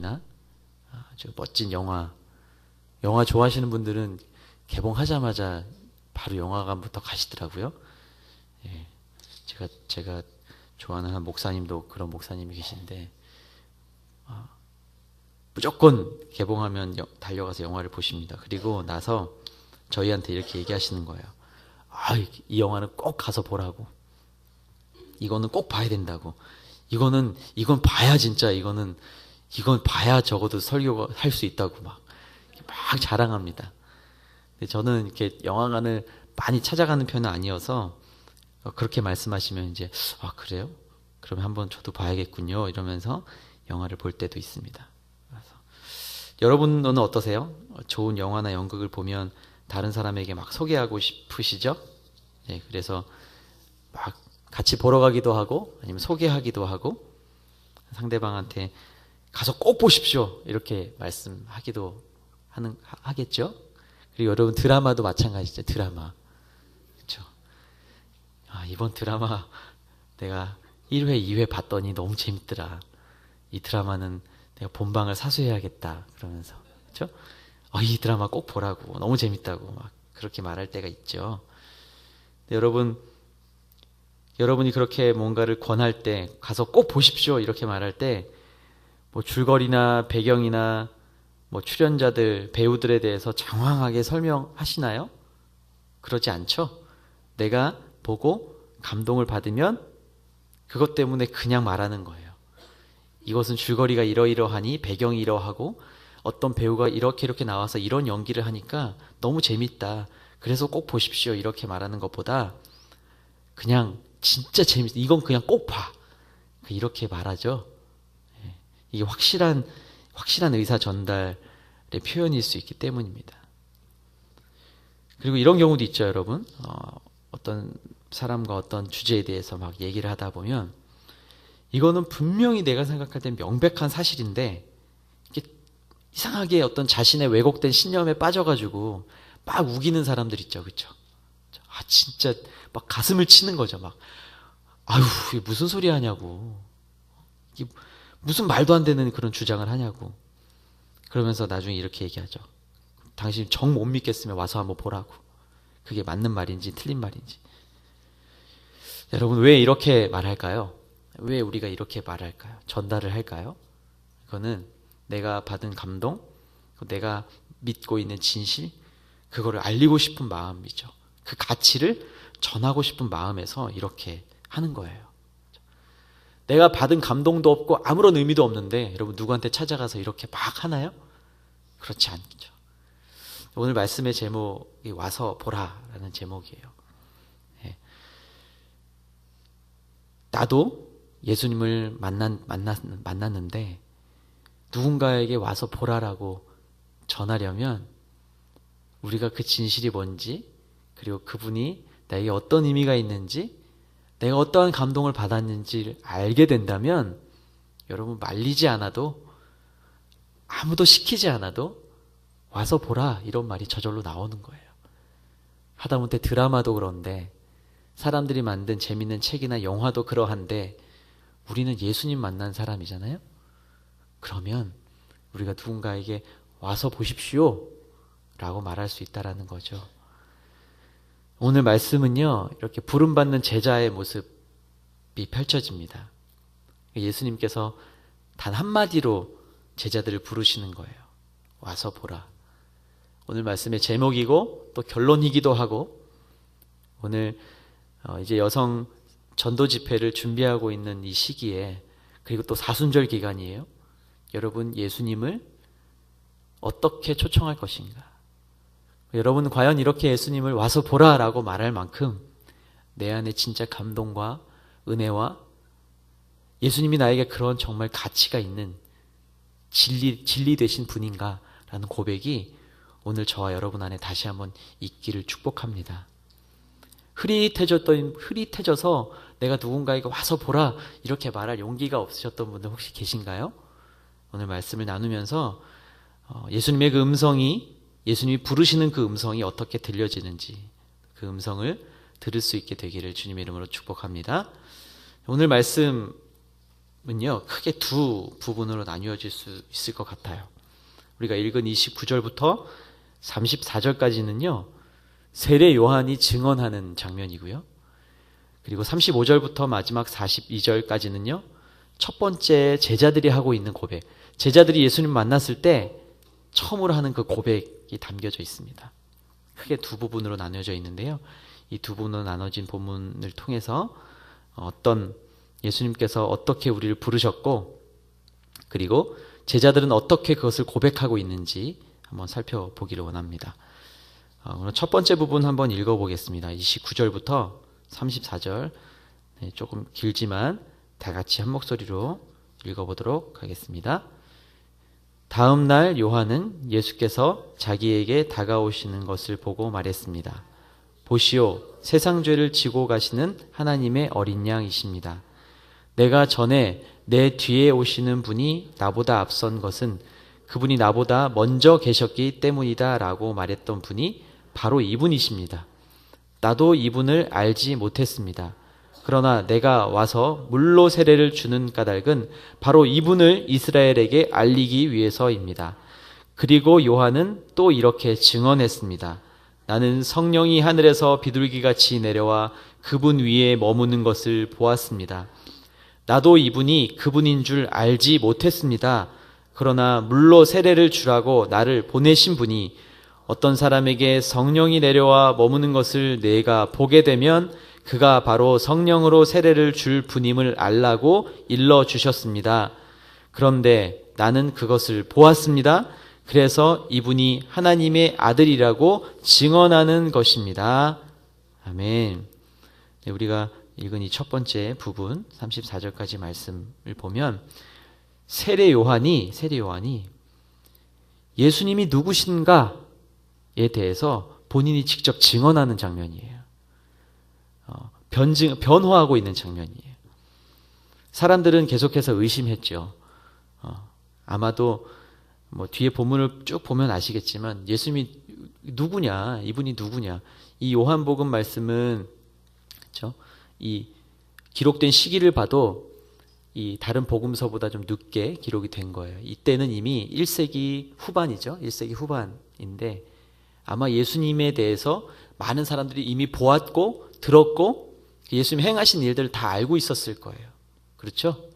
아주 멋진 영화 좋아하시는 분들은 개봉하자마자 바로 영화관부터 가시더라고요. 예, 제가 좋아하는 한 목사님도 그런 목사님이 계신데 무조건 개봉하면 달려가서 영화를 보십니다. 그리고 나서 저희한테 이렇게 얘기하시는 거예요. 이 영화는 꼭 가서 보라고. 이거는 꼭 봐야 된다고. 이건 봐야 진짜 이건 봐야 적어도 설교가 할 수 있다고 막 자랑합니다. 근데 저는 이렇게 영화관을 많이 찾아가는 편은 아니어서 그렇게 말씀하시면 이제 그래요? 그러면 한번 저도 봐야겠군요. 이러면서 영화를 볼 때도 있습니다. 그래서 여러분은 어떠세요? 좋은 영화나 연극을 보면 다른 사람에게 막 소개하고 싶으시죠? 네, 그래서 막 같이 보러 가기도 하고 아니면 소개하기도 하고 상대방한테 가서 꼭 보십시오 이렇게 말씀하기도 하겠죠. 그리고 여러분 드라마도 마찬가지죠. 드라마 그렇죠. 이번 드라마 내가 1회 2회 봤더니 너무 재밌더라. 이 드라마는 내가 본방을 사수해야겠다 그러면서 그렇죠. 이 드라마 꼭 보라고 너무 재밌다고 막 그렇게 말할 때가 있죠. 여러분이 그렇게 뭔가를 권할 때 가서 꼭 보십시오 이렇게 말할 때 뭐 줄거리나 배경이나 뭐 출연자들 배우들에 대해서 장황하게 설명하시나요? 그러지 않죠. 내가 보고 감동을 받으면 그것 때문에 그냥 말하는 거예요. 이것은 줄거리가 이러이러하니 배경이 이러하고 어떤 배우가 이렇게 나와서 이런 연기를 하니까 너무 재밌다. 그래서 꼭 보십시오 이렇게 말하는 것보다 그냥 진짜 재밌다. 이건 그냥 꼭 봐. 이렇게 말하죠. 이게 확실한 의사 전달의 표현일 수 있기 때문입니다. 그리고 이런 경우도 있죠, 여러분. 어떤 사람과 어떤 주제에 대해서 막 얘기를 하다 보면 이거는 분명히 내가 생각할 땐 명백한 사실인데 이게 이상하게 어떤 자신의 왜곡된 신념에 빠져가지고 막 우기는 사람들 있죠, 그렇죠? 진짜 막 가슴을 치는 거죠, 막 이게 무슨 소리 하냐고, 이게 무슨 말도 안 되는 그런 주장을 하냐고. 그러면서 나중에 이렇게 얘기하죠. 당신 정 못 믿겠으면 와서 한번 보라고. 그게 맞는 말인지 틀린 말인지. 여러분 왜 이렇게 말할까요? 왜 우리가 이렇게 말할까요? 전달을 할까요? 이거는 내가 받은 감동, 내가 믿고 있는 진실, 그거를 알리고 싶은 마음이죠. 그 가치를 전하고 싶은 마음에서 이렇게 하는 거예요. 내가 받은 감동도 없고 아무런 의미도 없는데 여러분 누구한테 찾아가서 이렇게 막 하나요? 그렇지 않죠. 오늘 말씀의 제목이 와서 보라라는 제목이에요. 나도 예수님을 만났는데 누군가에게 와서 보라라고 전하려면 우리가 그 진실이 뭔지 그리고 그분이 나에게 어떤 의미가 있는지 내가 어떠한 감동을 받았는지를 알게 된다면 여러분 말리지 않아도 아무도 시키지 않아도 와서 보라 이런 말이 저절로 나오는 거예요. 하다못해 드라마도 그런데 사람들이 만든 재밌는 책이나 영화도 그러한데 우리는 예수님 만난 사람이잖아요. 그러면 우리가 누군가에게 와서 보십시오 라고 말할 수 있다는 거죠. 오늘 말씀은요 이렇게 부름받는 제자의 모습이 펼쳐집니다. 예수님께서 단 한마디로 제자들을 부르시는 거예요. 와서 보라. 오늘 말씀의 제목이고 또 결론이기도 하고 오늘 이제 여성 전도 집회를 준비하고 있는 이 시기에 그리고 또 사순절 기간이에요. 여러분 예수님을 어떻게 초청할 것인가? 여러분은 과연 이렇게 예수님을 와서 보라라고 말할 만큼 내 안에 진짜 감동과 은혜와 예수님이 나에게 그런 정말 가치가 있는 진리 되신 분인가라는 고백이 오늘 저와 여러분 안에 다시 한번 있기를 축복합니다. 흐릿해져서 내가 누군가에게 와서 보라 이렇게 말할 용기가 없으셨던 분들 혹시 계신가요? 오늘 말씀을 나누면서 예수님의 그 음성이 예수님이 부르시는 그 음성이 어떻게 들려지는지 그 음성을 들을 수 있게 되기를 주님의 이름으로 축복합니다. 오늘 말씀 크게 두 부분으로 나뉘어질 수 있을 것 같아요. 우리가 읽은 29절부터 34절까지는요, 세례 요한이 증언하는 장면이고요. 그리고 35절부터 마지막 42절까지는요, 첫 번째 제자들이 하고 있는 고백, 제자들이 예수님 만났을 때 처음으로 하는 그 고백이 담겨져 있습니다. 크게 두 부분으로 나뉘어져 있는데요, 이 두 부분으로 나눠진 본문을 통해서 예수님께서 어떻게 우리를 부르셨고, 그리고 제자들은 어떻게 그것을 고백하고 있는지 한번 살펴보기를 원합니다. 오늘 첫 번째 부분 한번 읽어보겠습니다. 29절부터 34절, 조금 길지만 다 같이 한 목소리로 읽어보도록 하겠습니다. 다음 날 요한은 예수께서 자기에게 다가오시는 것을 보고 말했습니다. 보시오, 세상 죄를 지고 가시는 하나님의 어린 양이십니다. 내가 전에 내 뒤에 오시는 분이 나보다 앞선 것은 그분이 나보다 먼저 계셨기 때문이다 라고 말했던 분이 바로 이분이십니다. 나도 이분을 알지 못했습니다. 그러나 내가 와서 물로 세례를 주는 까닭은 바로 이분을 이스라엘에게 알리기 위해서입니다. 그리고 요한은 또 이렇게 증언했습니다. 나는 성령이 하늘에서 비둘기같이 내려와 그분 위에 머무는 것을 보았습니다. 나도 이분이 그분인 줄 알지 못했습니다. 그러나 물로 세례를 주라고 나를 보내신 분이 어떤 사람에게 성령이 내려와 머무는 것을 내가 보게 되면 그가 바로 성령으로 세례를 줄 분임을 알라고 일러주셨습니다. 그런데 나는 그것을 보았습니다. 그래서 이분이 하나님의 아들이라고 증언하는 것입니다. 아멘. 우리가 읽은 이 첫 번째 부분 34절까지 말씀을 보면 세례 요한이 예수님이 누구신가에 대해서 본인이 직접 증언하는 장면이에요. 변호하고 있는 장면이에요. 사람들은 계속해서 의심했죠. 아마도 뒤에 본문을 쭉 보면 아시겠지만 예수님이 누구냐, 이분이 누구냐. 이 요한복음 말씀은 그렇죠? 이 기록된 시기를 봐도 이 다른 복음서보다 좀 늦게 기록이 된 거예요. 이때는 이미 1세기 후반이죠. 1세기 후반인데 아마 예수님에 대해서 많은 사람들이 이미 보았고 들었고 예수님 행하신 일들을 다 알고 있었을 거예요. 그렇죠?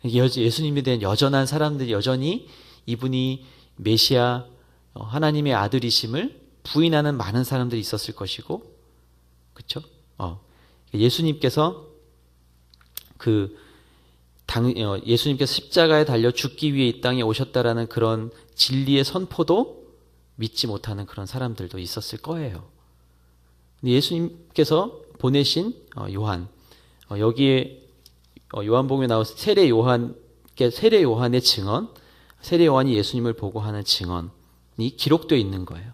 예수님에 대한 여전한 사람들이 여전히 이분이 메시아 하나님의 아들이심을 부인하는 많은 사람들이 있었을 것이고, 그렇죠? 예수님께서 예수님께서 십자가에 달려 죽기 위해 이 땅에 오셨다라는 그런 진리의 선포도 믿지 못하는 그런 사람들도 있었을 거예요. 근데 예수님께서 보내신 요한, 여기에 요한복음에 나온 세례 요한의 증언, 세례 요한이 예수님을 보고 하는 증언이 기록되어 있는 거예요.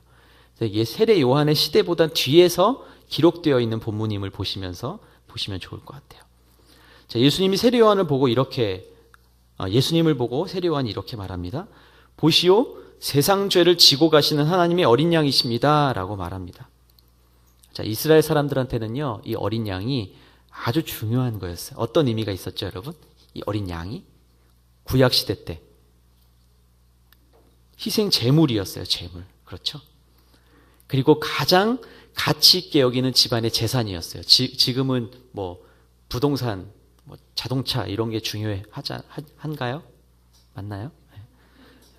세례 요한의 시대보다 뒤에서 기록되어 있는 본문임을 보시면 좋을 것 같아요. 자, 예수님을 보고 세례 요한이 이렇게 말합니다. 보시오, 세상 죄를 지고 가시는 하나님의 어린 양이십니다. 라고 말합니다. 자, 이스라엘 사람들한테는요, 이 어린 양이 아주 중요한 거였어요. 어떤 의미가 있었죠, 여러분? 이 어린 양이 구약시대 때 희생 제물이었어요, 제물. 그렇죠? 그리고 가장 가치 있게 여기는 집안의 재산이었어요. 지금은 부동산, 자동차 이런 게 한가요? 맞나요?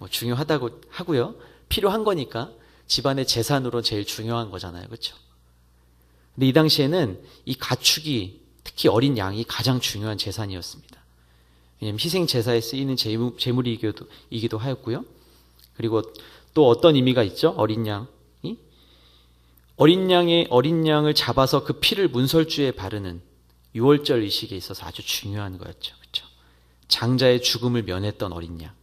중요하다고 하고요. 필요한 거니까 집안의 재산으로 제일 중요한 거잖아요. 그렇죠? 근데 이 당시에는 이 가축이 특히 어린 양이 가장 중요한 재산이었습니다. 왜냐하면 희생 제사에 쓰이는 제물이기도 하였고요. 그리고 또 어떤 의미가 있죠? 어린 양을 잡아서 그 피를 문설주에 바르는 유월절 의식에 있어서 아주 중요한 거였죠. 그렇죠? 장자의 죽음을 면했던 어린 양.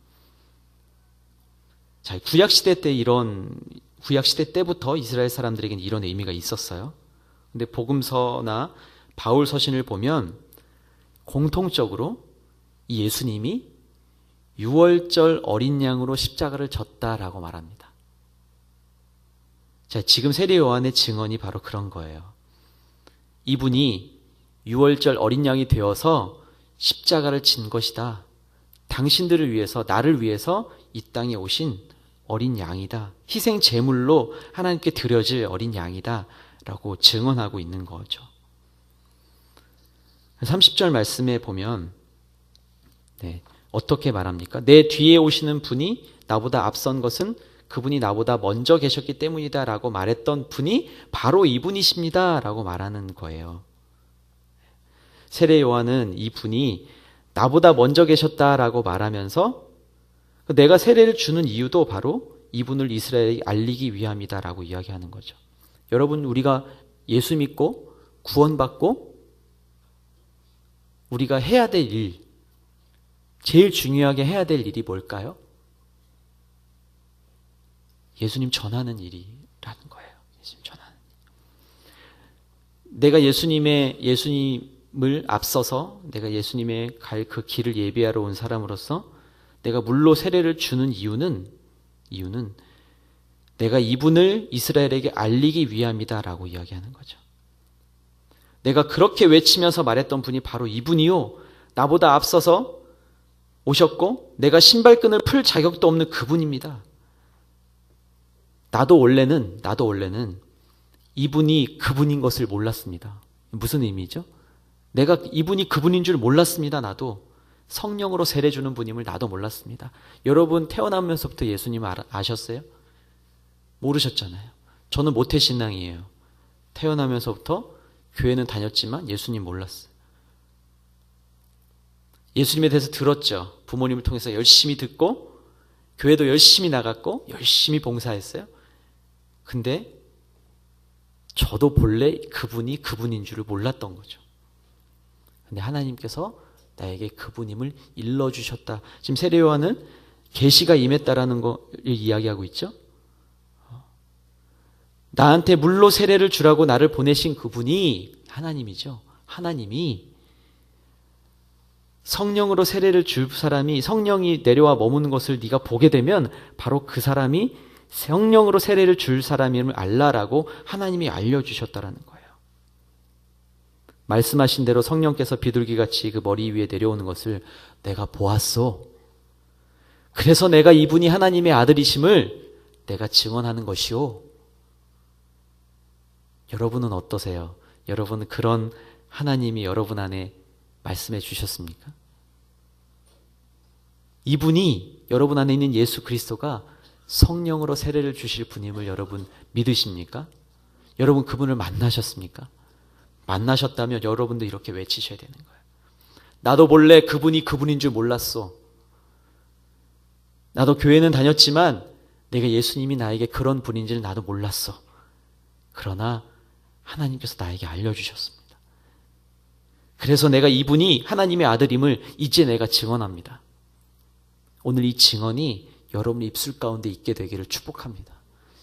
자, 구약시대 때부터 이스라엘 사람들에게는 이런 의미가 있었어요. 근데 복음서나 바울 서신을 보면 공통적으로 이 예수님이 유월절 어린 양으로 십자가를 졌다라고 말합니다. 자, 지금 세례 요한의 증언이 바로 그런 거예요. 이분이 유월절 어린 양이 되어서 십자가를 진 것이다. 당신들을 위해서, 나를 위해서 이 땅에 오신 어린 양이다. 희생 제물로 하나님께 드려질 어린 양이다. 라고 증언하고 있는 거죠. 30절 말씀에 보면 어떻게 말합니까? 내 뒤에 오시는 분이 나보다 앞선 것은 그분이 나보다 먼저 계셨기 때문이다 라고 말했던 분이 바로 이분이십니다 라고 말하는 거예요. 세례 요한은 이 분이 나보다 먼저 계셨다라고 말하면서 내가 세례를 주는 이유도 바로 이분을 이스라엘에 알리기 위함이다라고 이야기하는 거죠. 여러분, 우리가 예수 믿고 구원받고 우리가 해야 될 일, 제일 중요하게 해야 될 일이 뭘까요? 예수님 전하는 일이라는 거예요. 예수님 전하는 일. 내가 예수님을 앞서서 내가 예수님의 갈 그 길을 예비하러 온 사람으로서 내가 물로 세례를 주는 이유는 내가 이분을 이스라엘에게 알리기 위함이다라고 이야기하는 거죠. 내가 그렇게 외치면서 말했던 분이 바로 이분이요, 나보다 앞서서 오셨고 내가 신발끈을 풀 자격도 없는 그분입니다. 나도 원래는 이분이 그분인 것을 몰랐습니다. 무슨 의미죠? 내가 이분이 그분인 줄 몰랐습니다. 나도 성령으로 세례 주는 분임을 나도 몰랐습니다. 여러분 태어나면서부터 예수님 아셨어요? 모르셨잖아요. 저는 모태신앙이에요. 태어나면서부터 교회는 다녔지만 예수님 몰랐어요. 예수님에 대해서 들었죠. 부모님을 통해서 열심히 듣고 교회도 열심히 나갔고 열심히 봉사했어요. 근데 저도 본래 그분이 그분인 줄을 몰랐던 거죠. 근데 하나님께서 나에게 그분임을 일러주셨다. 지금 세례 요한은 계시가 임했다라는 걸 이야기하고 있죠. 나한테 물로 세례를 주라고 나를 보내신 그분이 하나님이죠. 하나님이 성령으로 세례를 줄 사람이, 성령이 내려와 머무는 것을 네가 보게 되면 바로 그 사람이 성령으로 세례를 줄 사람임을 알라라고 하나님이 알려주셨다라는 거예요. 말씀하신 대로 성령께서 비둘기같이 그 머리 위에 내려오는 것을 내가 보았소. 그래서 내가 이분이 하나님의 아들이심을 내가 증언하는 것이오. 여러분은 어떠세요? 여러분은 그런 하나님이 여러분 안에 말씀해 주셨습니까? 이분이 여러분 안에 있는 예수 그리스도가 성령으로 세례를 주실 분임을 여러분 믿으십니까? 여러분 그분을 만나셨습니까? 만나셨다면 여러분도 이렇게 외치셔야 되는 거예요. 나도 본래 그분이 그분인 줄 몰랐어. 나도 교회는 다녔지만 내가 예수님이 나에게 그런 분인지를 나도 몰랐어. 그러나 하나님께서 나에게 알려주셨습니다. 그래서 내가 이분이 하나님의 아들임을 이제 내가 증언합니다. 오늘 이 증언이 여러분의 입술 가운데 있게 되기를 축복합니다.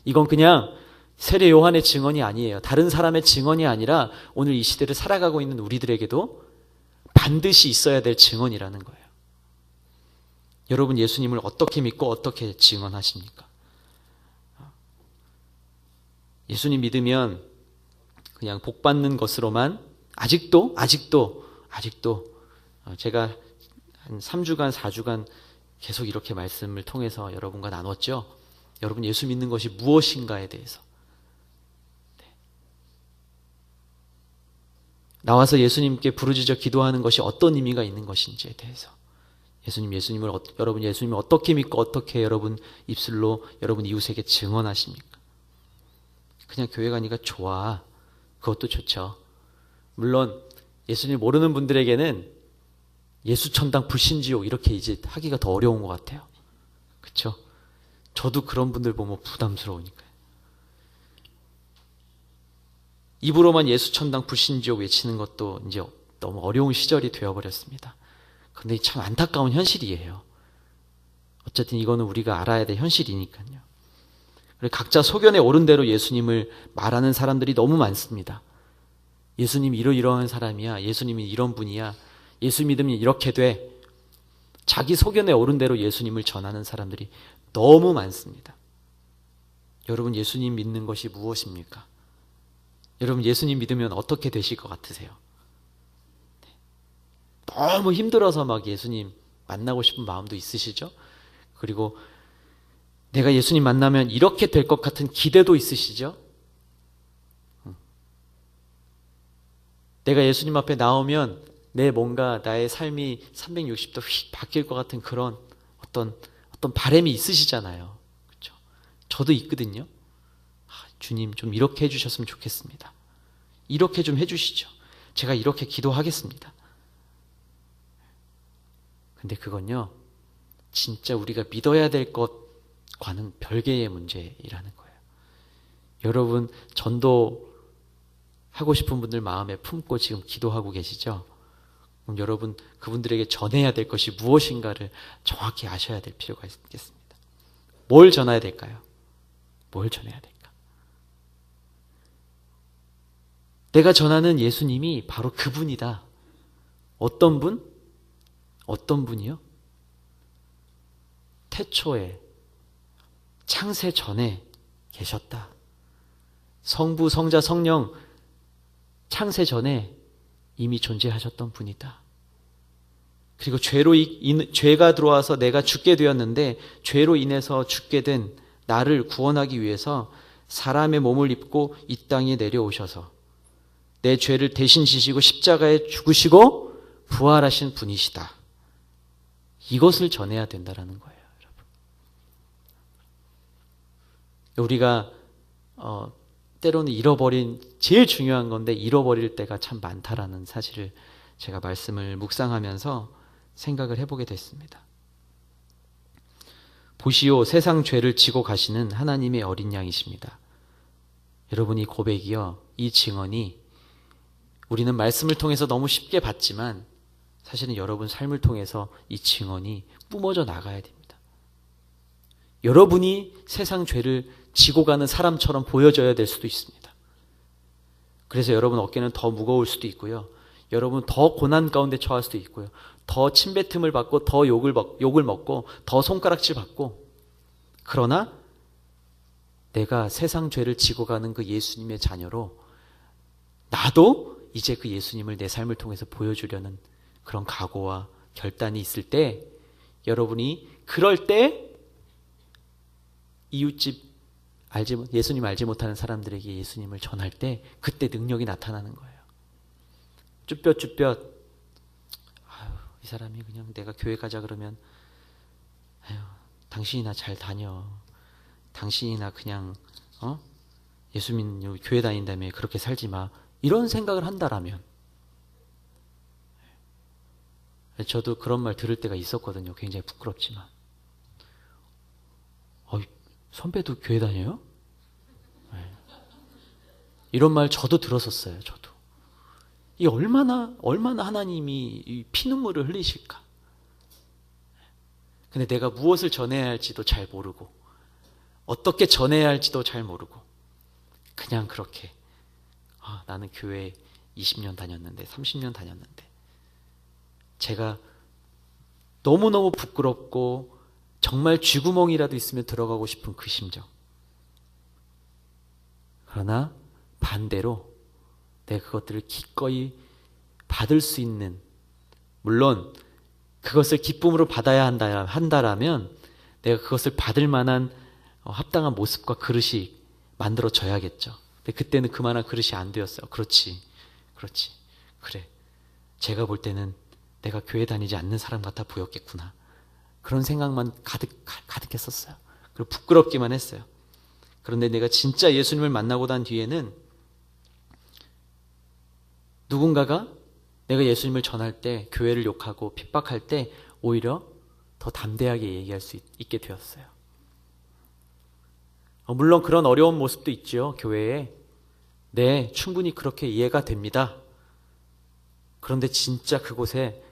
이건 그냥 세례 요한의 증언이 아니에요. 다른 사람의 증언이 아니라 오늘 이 시대를 살아가고 있는 우리들에게도 반드시 있어야 될 증언이라는 거예요. 여러분 예수님을 어떻게 믿고 어떻게 증언하십니까? 예수님 믿으면 그냥 복 받는 것으로만 아직도 제가 한 3주간 4주간 계속 이렇게 말씀을 통해서 여러분과 나눴죠. 여러분 예수 믿는 것이 무엇인가에 대해서 나와서 예수님께 부르짖어 기도하는 것이 어떤 의미가 있는 것인지에 대해서 여러분 예수님을 어떻게 믿고 어떻게 여러분 입술로 여러분 이웃에게 증언하십니까? 그냥 교회 가니까 좋아. 그것도 좋죠. 물론 예수님 모르는 분들에게는 예수천당 불신지옥 이렇게 이제 하기가 더 어려운 것 같아요. 그렇죠? 저도 그런 분들 보면 부담스러우니까요. 입으로만 예수천당 불신지옥 외치는 것도 이제 너무 어려운 시절이 되어버렸습니다. 그런데 참 안타까운 현실이에요. 어쨌든 이거는 우리가 알아야 될 현실이니까요. 각자 소견에 오른 대로 예수님을 말하는 사람들이 너무 많습니다. 예수님이 이러이러한 사람이야. 예수님이 이런 분이야. 예수 믿으면 이렇게 돼. 자기 소견에 오른 대로 예수님을 전하는 사람들이 너무 많습니다. 여러분 예수님 믿는 것이 무엇입니까? 여러분 예수님 믿으면 어떻게 되실 것 같으세요? 너무 힘들어서 막 예수님 만나고 싶은 마음도 있으시죠? 그리고 내가 예수님 만나면 이렇게 될 것 같은 기대도 있으시죠? 내가 예수님 앞에 나오면 나의 삶이 360도 휙 바뀔 것 같은 그런 어떤 바람이 있으시잖아요. 그렇죠? 저도 있거든요. 주님 좀 이렇게 해주셨으면 좋겠습니다. 이렇게 좀 해주시죠. 제가 이렇게 기도하겠습니다. 근데 그건요, 진짜 우리가 믿어야 될 것과는 별개의 문제이라는 거예요. 여러분, 전도하고 싶은 분들 마음에 품고 지금 기도하고 계시죠? 그럼 여러분, 그분들에게 전해야 될 것이 무엇인가를 정확히 아셔야 될 필요가 있겠습니다. 뭘 전해야 될까요? 뭘 전해야 될까? 내가 전하는 예수님이 바로 그분이다. 어떤 분? 어떤 분이요? 태초에, 창세 전에 계셨다. 성부, 성자, 성령, 창세 전에 이미 존재하셨던 분이다. 그리고 죄가 들어와서 내가 죽게 되었는데, 죄로 인해서 죽게 된 나를 구원하기 위해서 사람의 몸을 입고 이 땅에 내려오셔서 내 죄를 대신 지시고 십자가에 죽으시고 부활하신 분이시다. 이것을 전해야 된다는 거예요, 여러분. 우리가 때로는 잃어버린, 제일 중요한 건데 잃어버릴 때가 참 많다라는 사실을 제가 말씀을 묵상하면서 생각을 해보게 됐습니다. 보시오, 세상 죄를 지고 가시는 하나님의 어린 양이십니다. 여러분, 이 고백이요, 이 증언이 우리는 말씀을 통해서 너무 쉽게 봤지만 사실은 여러분 삶을 통해서 이 증언이 뿜어져 나가야 됩니다. 여러분이 세상 죄를 지고 가는 사람처럼 보여져야 될 수도 있습니다. 그래서 여러분 어깨는 더 무거울 수도 있고요. 여러분 더 고난 가운데 처할 수도 있고요. 더 침뱉음을 받고 더 욕을 먹고 더 손가락질 받고, 그러나 내가 세상 죄를 지고 가는 그 예수님의 자녀로 나도 이제 그 예수님을 내 삶을 통해서 보여주려는 그런 각오와 결단이 있을 때, 여러분이 그럴 때 이웃집 예수님 알지 못하는 사람들에게 예수님을 전할 때 그때 능력이 나타나는 거예요. 쭈뼛쭈뼛, 이 사람이 그냥 내가 교회 가자 그러면 당신이나 잘 다녀. 당신이나 그냥 예수 믿는 교회 다닌다며 그렇게 살지 마. 이런 생각을 한다라면, 저도 그런 말 들을 때가 있었거든요. 굉장히 부끄럽지만. 선배도 교회 다녀요? 이런 말 저도 들었었어요. 저도. 이 얼마나 하나님이 이 피눈물을 흘리실까? 근데 내가 무엇을 전해야 할지도 잘 모르고, 어떻게 전해야 할지도 잘 모르고, 그냥 그렇게 나는 교회 20년 다녔는데 30년 다녔는데, 제가 너무너무 부끄럽고 정말 쥐구멍이라도 있으면 들어가고 싶은 그 심정. 그러나 반대로 내가 그것들을 기꺼이 받을 수 있는, 물론 그것을 기쁨으로 받아야 한다라면 내가 그것을 받을 만한 합당한 모습과 그릇이 만들어져야겠죠. 근데 그때는 그만한 그릇이 안 되었어요. 그렇지. 그래. 제가 볼 때는 내가 교회 다니지 않는 사람 같아 보였겠구나. 그런 생각만 가득했었어요. 그리고 부끄럽기만 했어요. 그런데 내가 진짜 예수님을 만나고 난 뒤에는 누군가가 내가 예수님을 전할 때, 교회를 욕하고 핍박할 때 오히려 더 담대하게 얘기할 수 있게 되었어요. 물론 그런 어려운 모습도 있죠, 교회에. 네, 충분히 그렇게 이해가 됩니다. 그런데 진짜 그곳에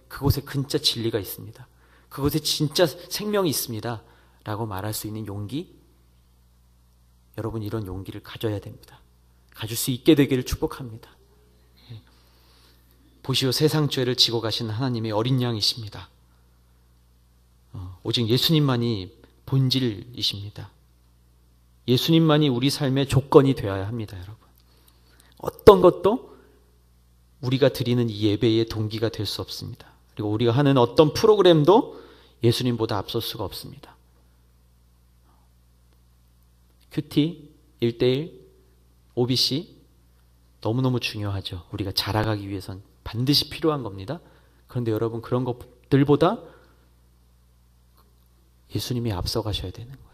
진짜 진리가 있습니다. 그곳에 진짜 생명이 있습니다. 라고 말할 수 있는 용기, 여러분 이런 용기를 가져야 됩니다. 가질 수 있게 되기를 축복합니다. 보시오, 세상 죄를 지고 가시는 하나님의 어린 양이십니다. 오직 예수님만이 본질이십니다. 예수님만이 우리 삶의 조건이 되어야 합니다, 여러분. 어떤 것도 우리가 드리는 이 예배의 동기가 될 수 없습니다. 그리고 우리가 하는 어떤 프로그램도 예수님보다 앞설 수가 없습니다. 큐티, 1대1, OBC 너무너무 중요하죠. 우리가 자라가기 위해선 반드시 필요한 겁니다. 그런데 여러분, 그런 것들보다 예수님이 앞서가셔야 되는 거예요.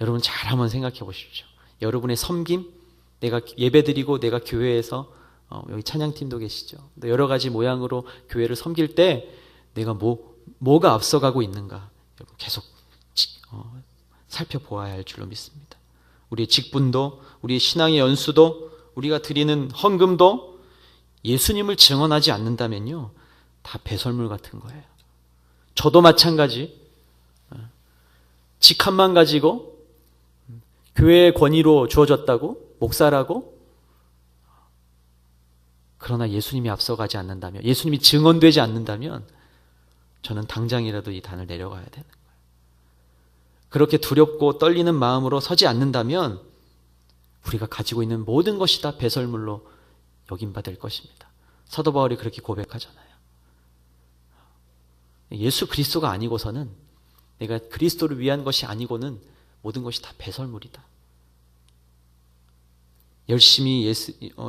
여러분 잘 한번 생각해 보십시오. 여러분의 섬김, 내가 예배드리고 내가 교회에서 여기 찬양팀도 계시죠. 여러 가지 모양으로 교회를 섬길 때 내가 뭐가 앞서가고 있는가 여러분 계속 살펴보아야 할 줄로 믿습니다. 우리의 직분도, 우리의 신앙의 연수도, 우리가 드리는 헌금도 예수님을 증언하지 않는다면요, 다 배설물 같은 거예요. 저도 마찬가지. 직함만 가지고 교회의 권위로 주어졌다고, 목사라고, 그러나 예수님이 앞서가지 않는다면, 예수님이 증언되지 않는다면 저는 당장이라도 이 단을 내려가야 되는 거예요. 그렇게 두렵고 떨리는 마음으로 서지 않는다면 우리가 가지고 있는 모든 것이 다 배설물로 여김받을 것입니다. 사도 바울이 그렇게 고백하잖아요. 예수 그리스도가 아니고서는, 내가 그리스도를 위한 것이 아니고는 모든 것이 다 배설물이다. 열심히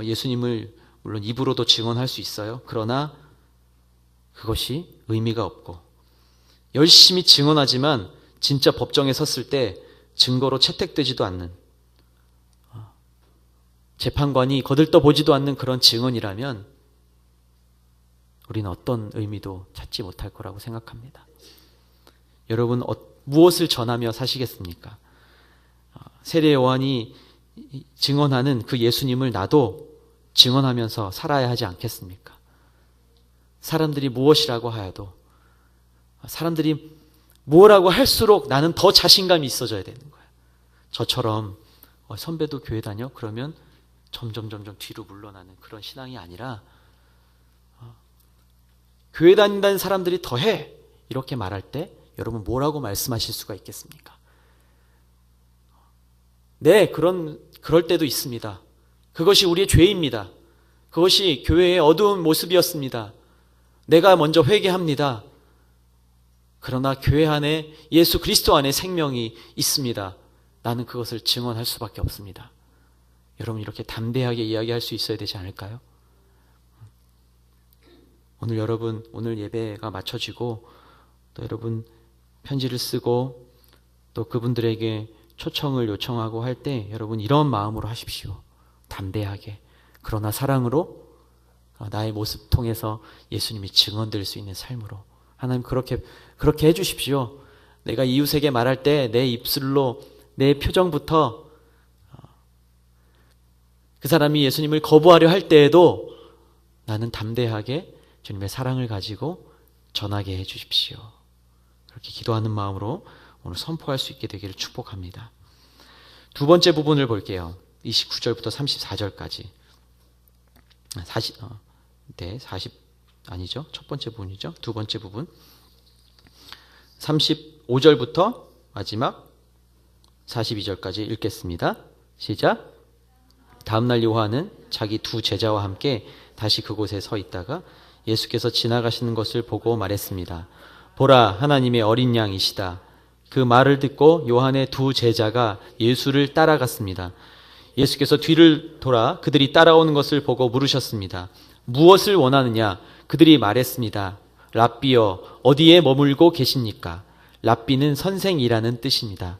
예수님을 물론 입으로도 증언할 수 있어요. 그러나 그것이 의미가 없고, 열심히 증언하지만 진짜 법정에 섰을 때 증거로 채택되지도 않는, 재판관이 거들떠보지도 않는 그런 증언이라면 우리는 어떤 의미도 찾지 못할 거라고 생각합니다. 여러분, 무엇을 전하며 사시겠습니까? 세례 요한이 증언하는 그 예수님을 나도 증언하면서 살아야 하지 않겠습니까? 사람들이 무엇이라고 하여도, 사람들이 뭐라고 할수록 나는 더 자신감이 있어져야 되는 거예요. 저처럼 선배도 교회 다녀? 그러면 점점 뒤로 물러나는 그런 신앙이 아니라, 교회 다닌다는 사람들이 더해 이렇게 말할 때 여러분 뭐라고 말씀하실 수가 있겠습니까? 네, 그럴 때도 있습니다. 그것이 우리의 죄입니다. 그것이 교회의 어두운 모습이었습니다. 내가 먼저 회개합니다. 그러나 교회 안에, 예수 그리스도 안에 생명이 있습니다. 나는 그것을 증언할 수밖에 없습니다. 여러분, 이렇게 담대하게 이야기할 수 있어야 되지 않을까요? 오늘 예배가 마쳐지고 또 여러분 편지를 쓰고 또 그분들에게 초청을 요청하고 할 때 여러분 이런 마음으로 하십시오. 담대하게, 그러나 사랑으로, 나의 모습 통해서 예수님이 증언될 수 있는 삶으로. 하나님 그렇게 해주십시오. 내가 이웃에게 말할 때 내 입술로, 내 표정부터 그 사람이 예수님을 거부하려 할 때에도 나는 담대하게 주님의 사랑을 가지고 전하게 해주십시오. 그렇게 기도하는 마음으로 오늘 선포할 수 있게 되기를 축복합니다. 두 번째 부분을 볼게요. 29절부터 34절까지. 40 아니죠. 첫 번째 부분이죠. 두 번째 부분. 35절부터 마지막 42절까지 읽겠습니다. 시작. 다음날 요한은 자기 두 제자와 함께 다시 그곳에 서 있다가 예수께서 지나가시는 것을 보고 말했습니다. 보라, 하나님의 어린 양이시다. 그 말을 듣고 요한의 두 제자가 예수를 따라갔습니다. 예수께서 뒤를 돌아 그들이 따라오는 것을 보고 물으셨습니다. 무엇을 원하느냐? 그들이 말했습니다. 랍비여, 어디에 머물고 계십니까? 랍비는 선생이라는 뜻입니다.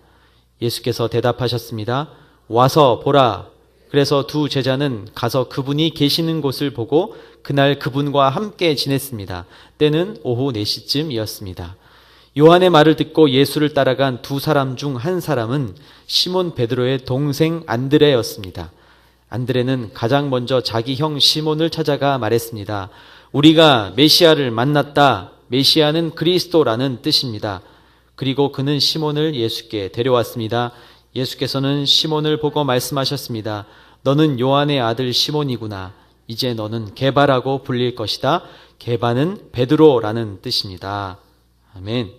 예수께서 대답하셨습니다. 와서 보라. 그래서 두 제자는 가서 그분이 계시는 곳을 보고 그날 그분과 함께 지냈습니다. 때는 오후 4시쯤이었습니다. 요한의 말을 듣고 예수를 따라간 두 사람 중 한 사람은 시몬 베드로의 동생 안드레였습니다. 안드레는 가장 먼저 자기 형 시몬을 찾아가 말했습니다. 우리가 메시아를 만났다. 메시아는 그리스도라는 뜻입니다. 그리고 그는 시몬을 예수께 데려왔습니다. 예수께서는 시몬을 보고 말씀하셨습니다. 너는 요한의 아들 시몬이구나. 이제 너는 게바라고 불릴 것이다. 게바는 베드로라는 뜻입니다. 아멘.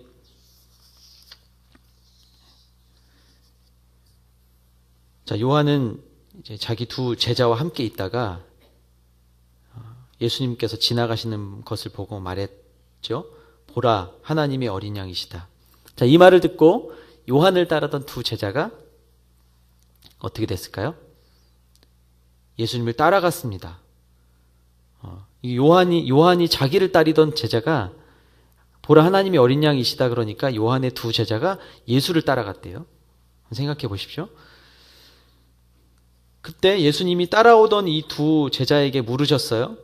자, 요한은 이제 자기 두 제자와 함께 있다가 예수님께서 지나가시는 것을 보고 말했죠. 보라, 하나님의 어린 양이시다. 자, 이 말을 듣고 요한을 따르던 두 제자가 어떻게 됐을까요? 예수님을 따라갔습니다. 요한이 자기를 따르던 제자가 보라, 하나님의 어린 양이시다 그러니까 요한의 두 제자가 예수를 따라갔대요. 생각해 보십시오. 그때 예수님이 따라오던 이 두 제자에게 물으셨어요.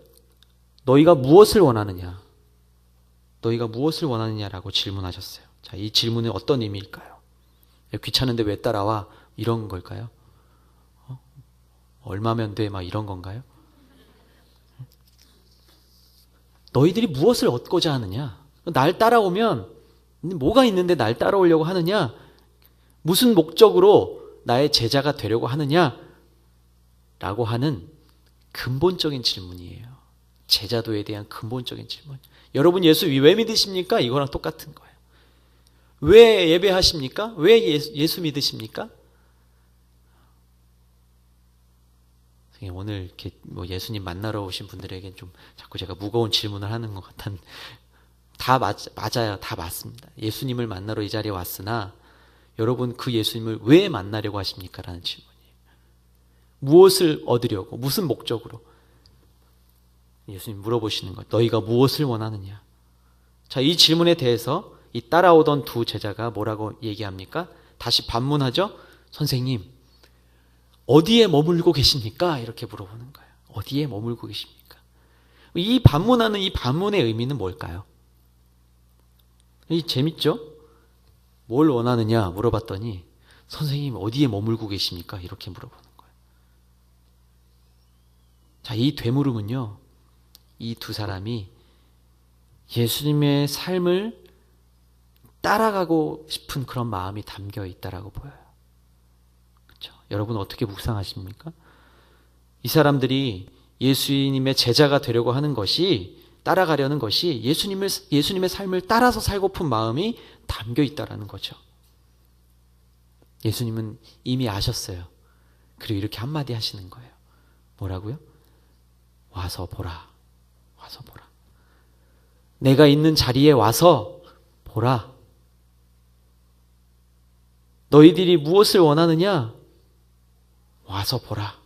너희가 무엇을 원하느냐? 너희가 무엇을 원하느냐라고 질문하셨어요. 자, 이 질문은 어떤 의미일까요? 귀찮은데 왜 따라와? 이런 걸까요? 얼마면 돼? 막 이런 건가요? 너희들이 무엇을 얻고자 하느냐? 날 따라오면 뭐가 있는데 날 따라오려고 하느냐? 무슨 목적으로 나의 제자가 되려고 하느냐? 라고 하는 근본적인 질문이에요. 제자도에 대한 근본적인 질문. 여러분 예수 왜 믿으십니까? 이거랑 똑같은 거예요. 왜 예배하십니까? 왜 예수 믿으십니까? 오늘 이렇게 예수님 만나러 오신 분들에게 좀 자꾸 제가 무거운 질문을 하는 것 같은, 맞아요. 다 맞습니다. 예수님을 만나러 이 자리에 왔으나 여러분 그 예수님을 왜 만나려고 하십니까? 라는 질문이에요. 무엇을 얻으려고, 무슨 목적으로? 예수님 물어보시는 거예요. 너희가 무엇을 원하느냐? 자, 이 질문에 대해서 이 따라오던 두 제자가 뭐라고 얘기합니까? 다시 반문하죠. 선생님, 어디에 머물고 계십니까? 이렇게 물어보는 거예요. 어디에 머물고 계십니까? 이 반문하는 이 반문의 의미는 뭘까요? 재밌죠? 뭘 원하느냐 물어봤더니 선생님 어디에 머물고 계십니까? 이렇게 물어보는 거예요. 자, 이 되물음은요, 이 두 사람이 예수님의 삶을 따라가고 싶은 그런 마음이 담겨 있다라고 보여요. 그렇죠? 여러분 어떻게 묵상하십니까? 이 사람들이 예수님의 제자가 되려고 하는 것이, 따라가려는 것이 예수님의 삶을 따라서 살고픈 마음이 담겨 있다라는 거죠. 예수님은 이미 아셨어요. 그리고 이렇게 한마디 하시는 거예요. 뭐라고요? 와서 보라. 와서 보라. 내가 있는 자리에 와서 보라. 너희들이 무엇을 원하느냐? 와서 보라.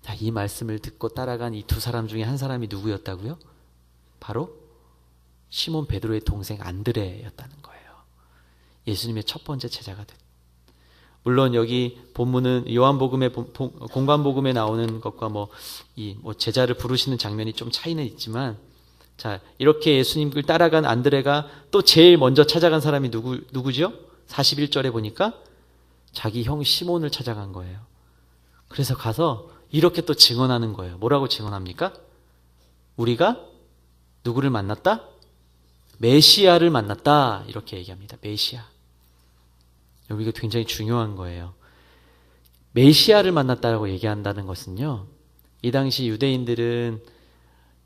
자, 이 말씀을 듣고 따라간 이 두 사람 중에 한 사람이 누구였다고요? 바로 시몬 베드로의 동생 안드레였다는 거예요. 예수님의 첫 번째 제자가 됐. 물론 여기 본문은 요한복음의 공관복음에 나오는 것과 제자를 부르시는 장면이 좀 차이는 있지만, 자, 이렇게 예수님을 따라간 안드레가 또 제일 먼저 찾아간 사람이 누구죠? 41절에 보니까 자기 형 시몬을 찾아간 거예요. 그래서 가서 이렇게 또 증언하는 거예요. 뭐라고 증언합니까? 우리가 누구를 만났다? 메시아를 만났다. 이렇게 얘기합니다. 메시아. 여기가 굉장히 중요한 거예요. 메시아를 만났다라고 얘기한다는 것은요, 이 당시 유대인들은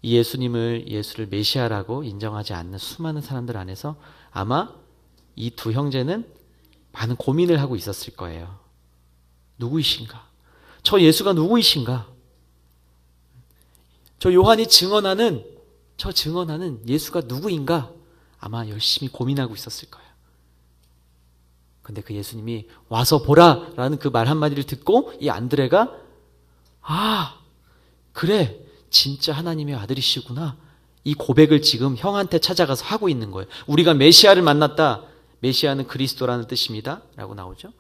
예수를 메시아라고 인정하지 않는 수많은 사람들 안에서 아마 이 두 형제는 많은 고민을 하고 있었을 거예요. 누구이신가? 저 예수가 누구이신가? 저 요한이 증언하는 예수가 누구인가? 아마 열심히 고민하고 있었을 거예요. 근데 그 예수님이 와서 보라 라는 그 말 한마디를 듣고 이 안드레가, 아, 그래, 진짜 하나님의 아들이시구나. 이 고백을 지금 형한테 찾아가서 하고 있는 거예요. 우리가 메시아를 만났다. 메시아는 그리스도라는 뜻입니다. 라고 나오죠.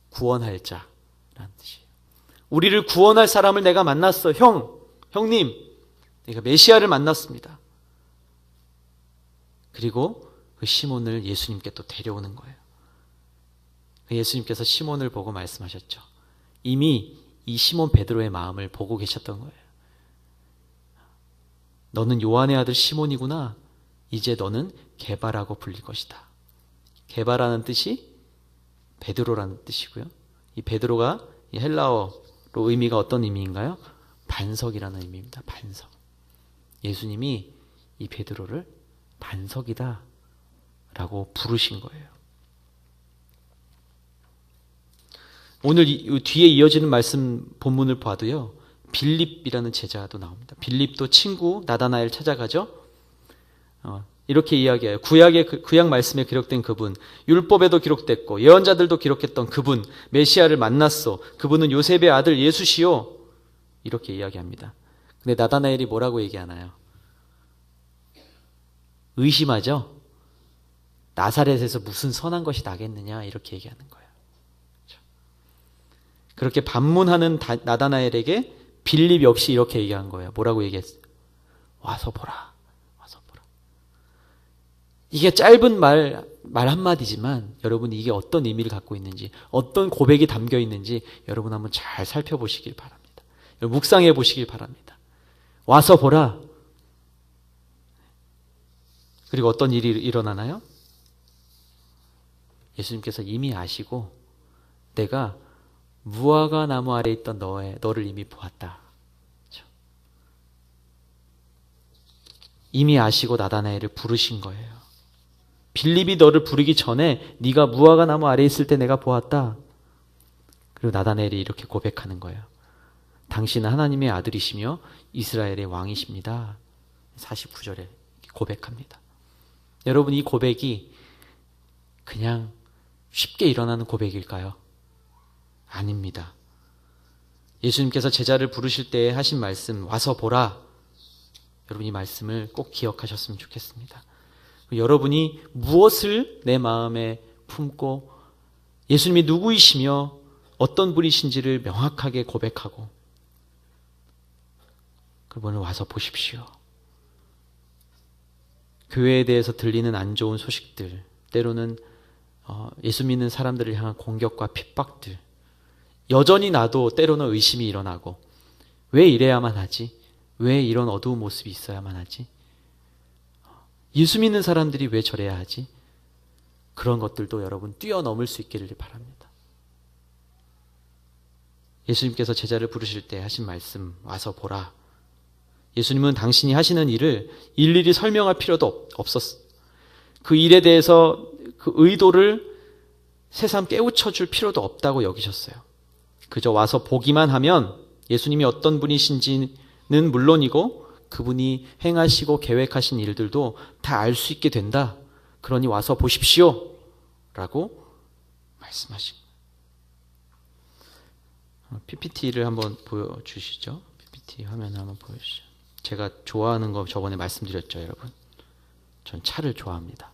구원할 자라는 뜻이에요. 우리를 구원할 사람을 내가 만났어. 형님, 내가 메시아를 만났습니다. 그리고 그 시몬을 예수님께 또 데려오는 거예요. 예수님께서 시몬을 보고 말씀하셨죠. 이미 이 시몬 베드로의 마음을 보고 계셨던 거예요. 너는 요한의 아들 시몬이구나. 이제 너는 게바라고 불릴 것이다. 게바라는 뜻이 베드로라는 뜻이고요. 이 베드로가 이 헬라어로 의미가 어떤 의미인가요? 반석이라는 의미입니다. 반석. 예수님이 이 베드로를 반석이다 라고 부르신 거예요. 오늘 뒤에 이어지는 말씀 본문을 봐도요, 빌립이라는 제자도 나옵니다. 빌립도 친구 나다나엘 찾아가죠. 이렇게 이야기해요. 구약 말씀에 기록된 그분, 율법에도 기록됐고 예언자들도 기록했던 그분, 메시아를 만났소. 그분은 요셉의 아들 예수시요. 이렇게 이야기합니다. 근데 나다나엘이 뭐라고 얘기하나요? 의심하죠? 나사렛에서 무슨 선한 것이 나겠느냐 이렇게 얘기하는 거예요. 그렇게 반문하는 나다나엘에게 빌립 역시 이렇게 얘기한 거예요. 뭐라고 얘기했어요? 와서 보라. 와서 보라. 이게 짧은 말 한마디지만 여러분 이게 어떤 의미를 갖고 있는지, 어떤 고백이 담겨 있는지 여러분 한번 잘 살펴보시길 바랍니다. 묵상해 보시길 바랍니다. 와서 보라. 그리고 어떤 일이 일어나나요? 예수님께서 이미 아시고 내가 무화과 나무 아래 있던 너를 이미 보았다. 그렇죠? 이미 아시고 나다나엘을 부르신 거예요. 빌립이 너를 부르기 전에 네가 무화과 나무 아래 있을 때 내가 보았다. 그리고 나다나엘이 이렇게 고백하는 거예요. 당신은 하나님의 아들이시며 이스라엘의 왕이십니다. 49절에 고백합니다. 여러분 이 고백이 그냥 쉽게 일어나는 고백일까요? 아닙니다. 예수님께서 제자를 부르실 때 하신 말씀 와서 보라. 여러분 이 말씀을 꼭 기억하셨으면 좋겠습니다. 여러분이 무엇을 내 마음에 품고 예수님이 누구이시며 어떤 분이신지를 명확하게 고백하고 그분을 와서 보십시오. 교회에 대해서 들리는 안 좋은 소식들, 때로는 예수 믿는 사람들을 향한 공격과 핍박들, 여전히 나도 때로는 의심이 일어나고 왜 이래야만 하지? 왜 이런 어두운 모습이 있어야만 하지? 예수 믿는 사람들이 왜 저래야 하지? 그런 것들도 여러분 뛰어넘을 수 있기를 바랍니다. 예수님께서 제자를 부르실 때 하신 말씀 와서 보라. 예수님은 당신이 하시는 일을 일일이 설명할 필요도 없었어. 그 일에 대해서 그 의도를 새삼 깨우쳐 줄 필요도 없다고 여기셨어요. 그저 와서 보기만 하면 예수님이 어떤 분이신지는 물론이고 그분이 행하시고 계획하신 일들도 다 알 수 있게 된다. 그러니 와서 보십시오. 라고 말씀하신 거예요. PPT를 한번 보여주시죠. PPT 화면 한번 보여주시죠. 제가 좋아하는 거 저번에 말씀드렸죠, 여러분. 전 차를 좋아합니다.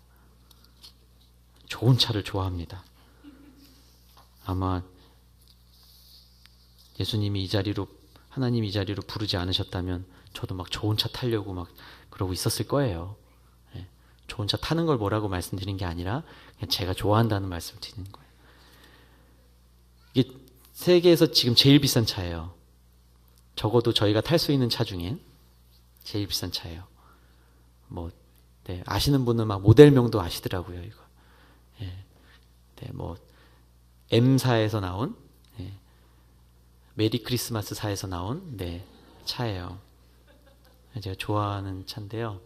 좋은 차를 좋아합니다. 아마 예수님이 이 자리로, 하나님이 이 자리로 부르지 않으셨다면 저도 막 좋은 차 타려고 막 그러고 있었을 거예요. 네. 좋은 차 타는 걸 뭐라고 말씀드린 게 아니라 그냥 제가 좋아한다는 말씀을 드리는 거예요. 이게 세계에서 지금 제일 비싼 차예요. 적어도 저희가 탈 수 있는 차 중엔 제일 비싼 차예요. 네, 아시는 분은 막 모델명도 아시더라고요, 이거. 네, M사에서 나온, 네, 메리 크리스마스사에서 나온, 네, 차예요. 제가 좋아하는 차인데요.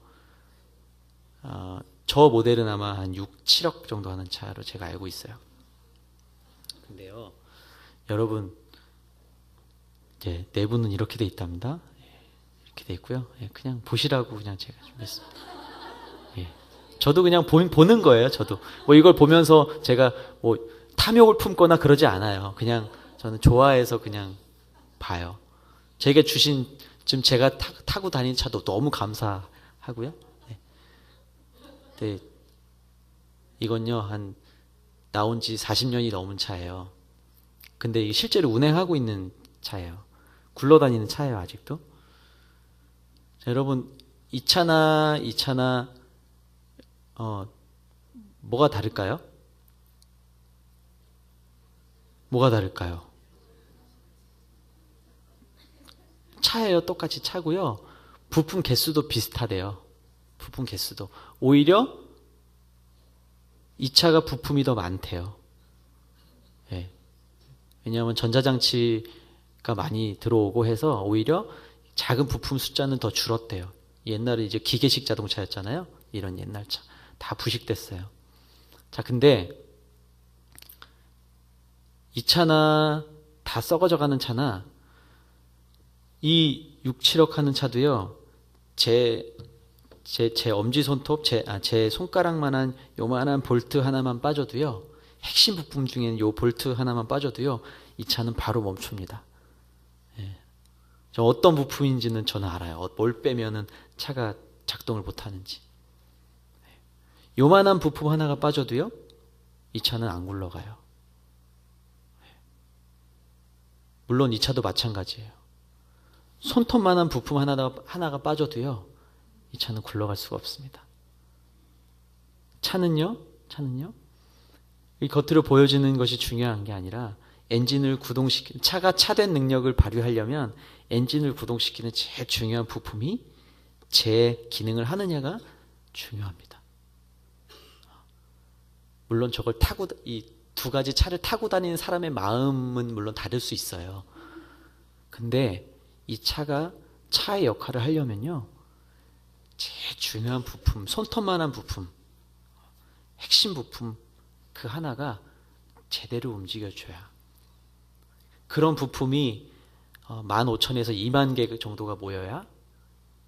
저 모델은 아마 한 6, 7억 정도 하는 차로 제가 알고 있어요. 근데요, 여러분, 이제 내부는 이렇게 돼 있답니다. 이렇게 돼 있고요. 그냥 보시라고 그냥 제가 준비했습니다. 저도 그냥 보는 거예요. 저도 이걸 보면서 제가 탐욕을 품거나 그러지 않아요. 그냥 저는 좋아해서 그냥 봐요. 제게 주신 지금 제가 타고 다니는 차도 너무 감사하고요. 네. 이건요 나온 지 40년이 넘은 차예요. 근데 이게 실제로 운행하고 있는 차예요. 굴러다니는 차예요, 아직도. 자, 여러분 이 차나 뭐가 다를까요? 뭐가 다를까요? 차예요. 똑같이 차고요. 부품 개수도 비슷하대요. 부품 개수도. 오히려 이 차가 부품이 더 많대요. 네. 왜냐하면 전자장치가 많이 들어오고 해서 오히려 작은 부품 숫자는 더 줄었대요. 옛날에 이제 기계식 자동차였잖아요. 이런 옛날 차. 다 부식됐어요. 자, 근데 이 차나 다 썩어져 가는 차나 이 6, 7억 하는 차도요, 제 엄지손톱, 제 손가락만한 요만한 볼트 하나만 빠져도요, 핵심 부품 중에는 요 볼트 하나만 빠져도요, 이 차는 바로 멈춥니다. 예. 저 어떤 부품인지는 저는 알아요. 뭘 빼면은 차가 작동을 못 하는지. 요만한 부품 하나가 빠져도요, 이 차는 안 굴러가요. 물론 이 차도 마찬가지예요. 손톱만한 부품 하나가 빠져도요, 이 차는 굴러갈 수가 없습니다. 차는요, 이 겉으로 보여지는 것이 중요한 게 아니라 엔진을 차가 차된 능력을 발휘하려면 엔진을 구동시키는 제일 중요한 부품이 제 기능을 하느냐가 중요합니다. 물론 저걸 이 두 가지 차를 타고 다니는 사람의 마음은 물론 다를 수 있어요. 근데 이 차가 차의 역할을 하려면요, 제일 중요한 부품, 손톱만한 부품, 핵심 부품 그 하나가 제대로 움직여줘야, 그런 부품이 15,000에서 2만 개 정도가 모여야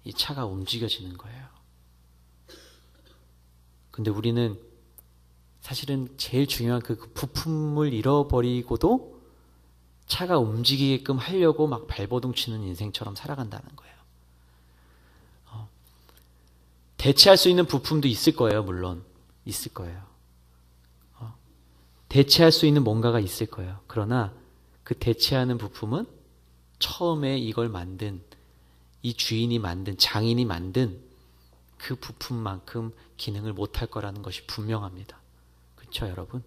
이 차가 움직여지는 거예요. 근데 우리는 사실은 제일 중요한 그 부품을 잃어버리고도 차가 움직이게끔 하려고 막 발버둥 치는 인생처럼 살아간다는 거예요. 대체할 수 있는 부품도 있을 거예요. 물론 있을 거예요. 대체할 수 있는 뭔가가 있을 거예요. 그러나 그 대체하는 부품은 처음에 이걸 만든 이 주인이 만든, 장인이 만든 그 부품만큼 기능을 못할 거라는 것이 분명합니다. 그렇죠, 여러분?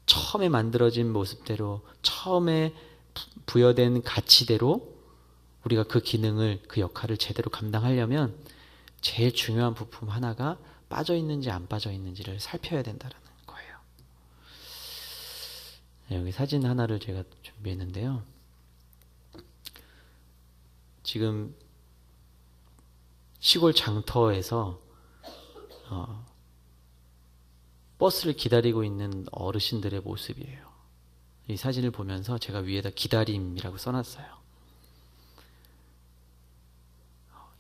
처음에 만들어진 모습대로, 처음에 부여된 가치대로 우리가 그 기능을, 그 역할을 제대로 감당하려면 제일 중요한 부품 하나가 빠져 있는지 안 빠져 있는지를 살펴야 된다는 거예요. 여기 사진 하나를 제가 준비했는데요. 지금 시골 장터에서 버스를 기다리고 있는 어르신들의 모습이에요. 이 사진을 보면서 제가 위에다 기다림이라고 써놨어요.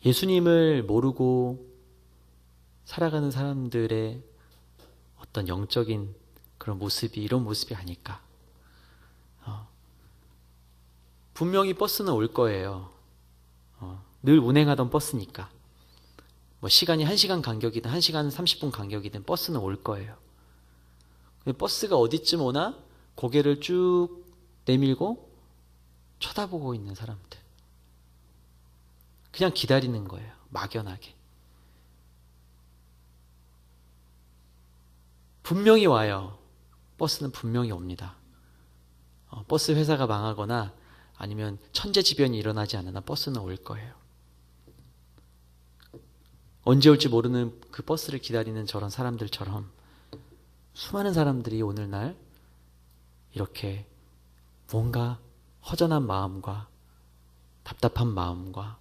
예수님을 모르고 살아가는 사람들의 어떤 영적인 그런 모습이 이런 모습이 아닐까. 분명히 버스는 올 거예요. 늘 운행하던 버스니까. 뭐 시간이 1시간 간격이든 1시간 30분 간격이든 버스는 올 거예요. 버스가 어디쯤 오나 고개를 쭉 내밀고 쳐다보고 있는 사람들. 그냥 기다리는 거예요. 막연하게. 분명히 와요. 버스는 분명히 옵니다. 버스 회사가 망하거나 아니면 천재지변이 일어나지 않으나 버스는 올 거예요. 언제 올지 모르는 그 버스를 기다리는 저런 사람들처럼 수많은 사람들이 오늘날 이렇게 뭔가 허전한 마음과 답답한 마음과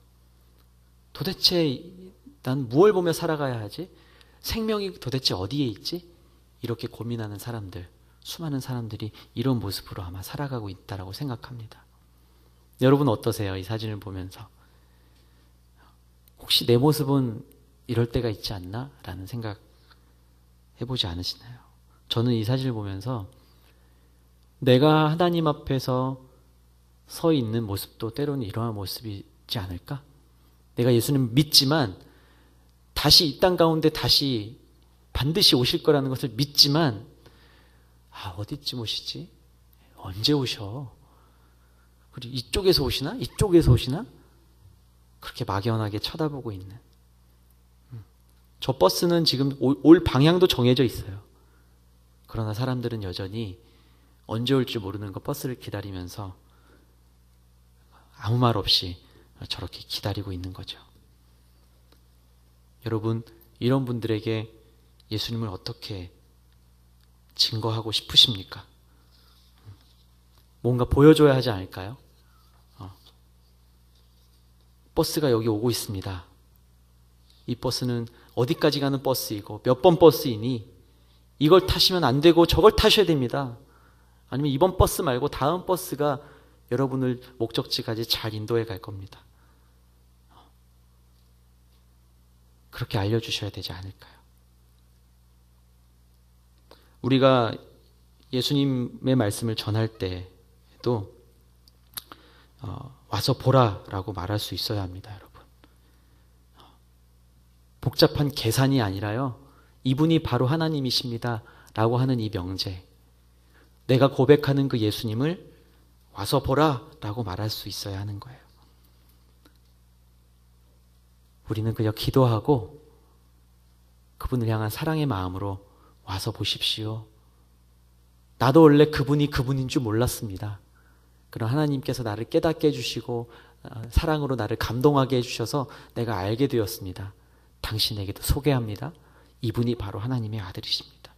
도대체 난 무엇을 보며 살아가야 하지? 생명이 도대체 어디에 있지? 이렇게 고민하는 사람들, 수많은 사람들이 이런 모습으로 아마 살아가고 있다고 생각합니다. 여러분 어떠세요? 이 사진을 보면서 혹시 내 모습은 이럴 때가 있지 않나? 라는 생각 해보지 않으시나요? 저는 이 사진을 보면서 내가 하나님 앞에서 서 있는 모습도 때로는 이러한 모습이지 않을까? 내가 예수님 믿지만 다시 이 땅 가운데 다시 반드시 오실 거라는 것을 믿지만 어디쯤 오시지? 언제 오셔? 그리고 이쪽에서 오시나? 이쪽에서 오시나? 그렇게 막연하게 쳐다보고 있는 저 버스는 지금 올 방향도 정해져 있어요. 그러나 사람들은 여전히 언제 올지 모르는 그 버스를 기다리면서 아무 말 없이 저렇게 기다리고 있는 거죠. 여러분, 이런 분들에게 예수님을 어떻게 증거하고 싶으십니까? 뭔가 보여줘야 하지 않을까요? 버스가 여기 오고 있습니다. 이 버스는 어디까지 가는 버스이고 몇 번 버스이니 이걸 타시면 안 되고 저걸 타셔야 됩니다. 아니면 이번 버스 말고 다음 버스가 여러분을 목적지까지 잘 인도해 갈 겁니다. 그렇게 알려주셔야 되지 않을까요? 우리가 예수님의 말씀을 전할 때도 와서 보라라고 말할 수 있어야 합니다, 여러분. 복잡한 계산이 아니라요, 이분이 바로 하나님이십니다 라고 하는 이 명제, 내가 고백하는 그 예수님을 와서 보라라고 말할 수 있어야 하는 거예요. 우리는 그저 기도하고 그분을 향한 사랑의 마음으로 와서 보십시오. 나도 원래 그분이 그분인 줄 몰랐습니다. 그럼 하나님께서 나를 깨닫게 해주시고 사랑으로 나를 감동하게 해주셔서 내가 알게 되었습니다. 당신에게도 소개합니다. 이분이 바로 하나님의 아들이십니다.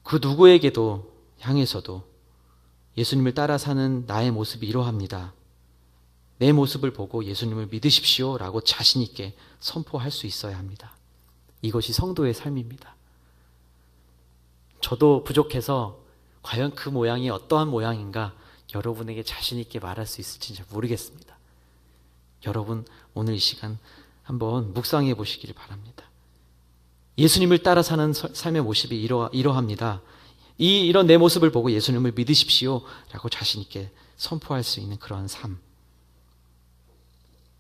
그 누구에게도 향해서도 예수님을 따라 사는 나의 모습이 이러합니다. 내 모습을 보고 예수님을 믿으십시오 라고 자신 있게 선포할 수 있어야 합니다. 이것이 성도의 삶입니다. 저도 부족해서 과연 그 모양이 어떠한 모양인가 여러분에게 자신 있게 말할 수 있을지 잘 모르겠습니다. 여러분 오늘 이 시간 한번 묵상해 보시기를 바랍니다. 예수님을 따라 사는 삶의 모습이 이러합니다. 이런 내 모습을 보고 예수님을 믿으십시오 라고 자신 있게 선포할 수 있는 그런 삶,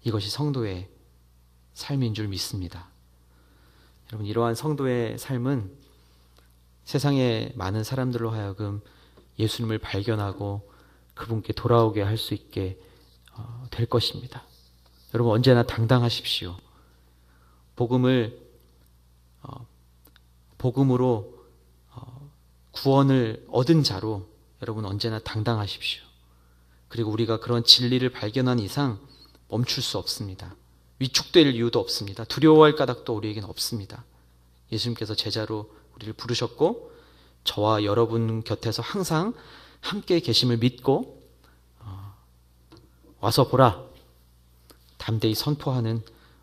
이것이 성도의 삶인 줄 믿습니다. 여러분, 이러한 성도의 삶은 세상의 많은 사람들로 하여금 예수님을 발견하고 그분께 돌아오게 할 수 있게 될 것입니다. 여러분 언제나 당당하십시오. 복음으로 구원을 얻은 자로 여러분 언제나 당당하십시오. 그리고 우리가 그런 진리를 발견한 이상 멈출 수 없습니다. 위축될 이유도 없습니다. 두려워할 까닭도 우리에게는 없습니다. 예수님께서 제자로 우리를 부르셨고 저와 여러분 곁에서 항상 함께 계심을 믿고 와서 보라 담대히 선포하는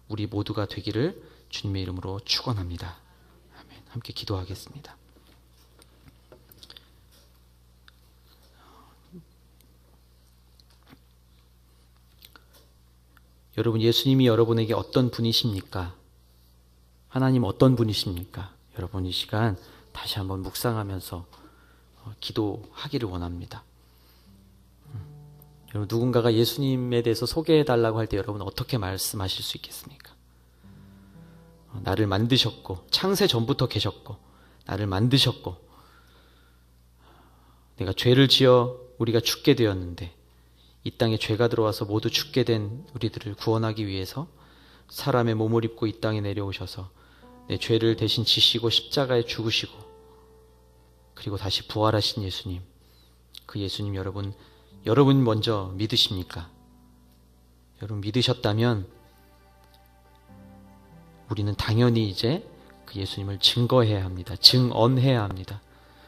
우리 모두가 되기를 주님의 이름으로 축원합니다. 아멘. 함께 기도하겠습니다. 여러분, 예수님이 여러분에게 어떤 분이십니까? 하나님 어떤 분이십니까? 여러분 이 시간 다시 한번 묵상하면서 기도하기를 원합니다. 여러분 누군가가 예수님에 대해서 소개해달라고 할 때 여러분 어떻게 말씀하실 수 있겠습니까? 나를 만드셨고 창세 전부터 계셨고 나를 만드셨고 내가 죄를 지어 우리가 죽게 되었는데 이 땅에 죄가 들어와서 모두 죽게 된 우리들을 구원하기 위해서 사람의 몸을 입고 이 땅에 내려오셔서 내 죄를 대신 지시고 십자가에 죽으시고 그리고 다시 부활하신 예수님, 그 예수님 여러분 먼저 믿으십니까? 여러분 믿으셨다면 우리는 당연히 이제 그 예수님을 증거해야 합니다. 증언해야 합니다.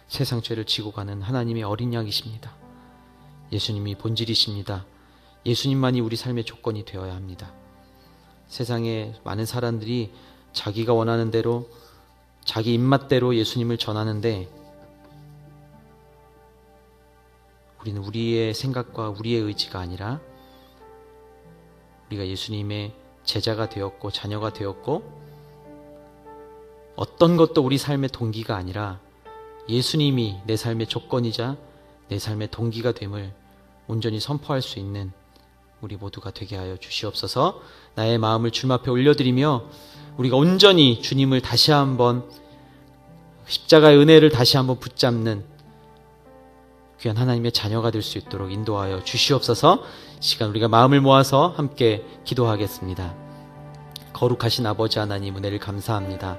세상 죄를 지고 가는 하나님의 어린 양이십니다. 예수님이 본질이십니다. 예수님만이 우리 삶의 조건이 되어야 합니다. 세상에 많은 사람들이 자기가 원하는 대로 자기 입맛대로 예수님을 전하는데 우리는 우리의 생각과 우리의 의지가 아니라 우리가 예수님의 제자가 되었고 자녀가 되었고 어떤 것도 우리 삶의 동기가 아니라 예수님이 내 삶의 조건이자 내 삶의 동기가 됨을 온전히 선포할 수 있는 우리 모두가 되게 하여 주시옵소서. 나의 마음을 주님 앞에 올려드리며 우리가 온전히 주님을 다시 한번 십자가의 은혜를 다시 한번 붙잡는 귀한 하나님의 자녀가 될 수 있도록 인도하여 주시옵소서. 이 시간 우리가 마음을 모아서 함께 기도하겠습니다. 거룩하신 아버지 하나님 은혜를 감사합니다.